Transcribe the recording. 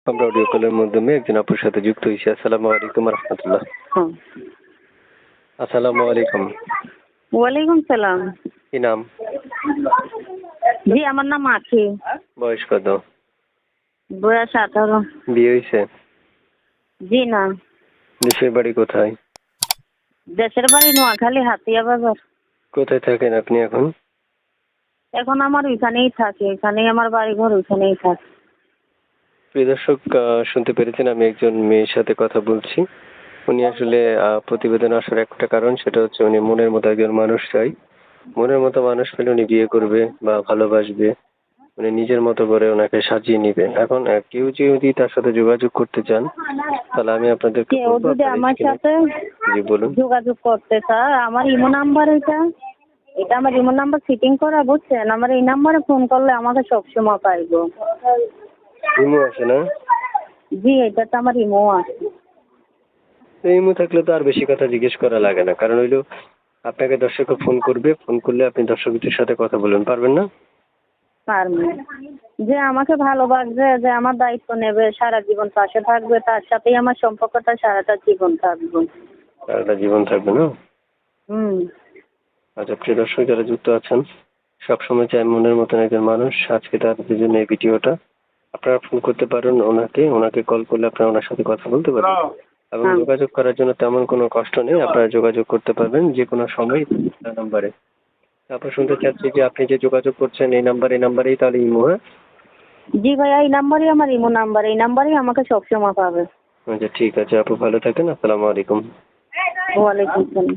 আমরা অডিও কলের মাধ্যমে একজন আপুর সাথে যুক্ত হয়েছি। আসসালামু আলাইকুম রহমতুল্লাহ। হ্যাঁ। আসসালামু আলাইকুম। ওয়ালাইকুম সালাম। কি নাম? জি, আমার নাম আখি। বয়স কত? বয়স 18। বিয়ে হয়েছে? জি না। দেশের বাড়ি কোথায়? দেশের বাড়ি নোয়াখালী, হাতিয়া বাজার। কোথায় থাকেন আপনি এখন? এখন আমার ওইখানেই থাকে, এখানেই আমার বাড়ি ঘর, ওইখানেই থাকে। প্রিয় দর্শক, শুনতে পেরেছেন আমি একজন মেয়ের সাথে কথা বলছি। উনি আসলে প্রতিবেদন আসার একটা কারণ, সেটা হচ্ছে উনি মনের মতো একজন মানুষ চাই। মনের মতো মানুষ পেলে উনি বিয়ে করবে বা ভালোবাসবে, উনি নিজের মতো করে ওনাকে সাজিয়ে নিবে। এখন কেউ যদি তার সাথে যোগাযোগ করতে চান, তাহলে আমি আপনাদেরকে কেউ বলবো যদি আপনার আমার স্ক্রিনে। সাথে জি বলুন। যোগাযোগ করতে চায়, আমার ইমো নাম্বার এটা, এটা আমার ইমো নাম্বার সিটিং করা, বুঝছেন? আমার এই নাম্বারে ফোন করলে আমাকে সবসময় পাইবো। ইমো আছে না? জি, এটা তো আমার ইমো আছে। তো ইমো থাকলে তো আর বেশি কথা জিজ্ঞেস করা লাগে না, কারণ হইলো আপনাকে দর্শককে ফোন করবে, ফোন করলে আপনি দর্শকদের সাথে কথা বলবেন, পারবেন না? পারবো। যে আমাকে ভালোবাসবে, যে আমার দায়িত্ব নেবে, সারা জীবন পাশে থাকবে, তার সাথেই আমার সম্পর্কটা সারাটা জীবন থাকবে। সারাটা জীবন থাকবে না? হুম। আচ্ছা, প্রিয় দর্শক যারা যুক্ত আছেন, সবসময় চাই মনের মতন একজন মানুষ। আজকে তাদের জন্য এই ভিডিওটা। আপনারা ফোন করতে পারেন ওনাকে কল করলে আপনারা ওনার সাথে কথা বলতে পারেন। এবং হ্যাঁ। যোগাযোগ করার জন্য তেমন কোনো কষ্ট নেই, আপনারা যোগাযোগ করতে পারবেন যে কোনো সময় নাম্বারে। তারপর শুনতে চাচ্ছি যে আপনি যে যোগাযোগ করছেন এই নাম্বারেই তাহলে ইমো, হ্যাঁ? জি ভাইয়া, এই নাম্বারই আমার ইমো নাম্বার, এই নাম্বারই আমাকে সবসময় পাবে। আচ্ছা ঠিক আছে আপু, ভালো থাকেন। আসসালামু আলাইকুম। ওয়ালাইকুম সালাম।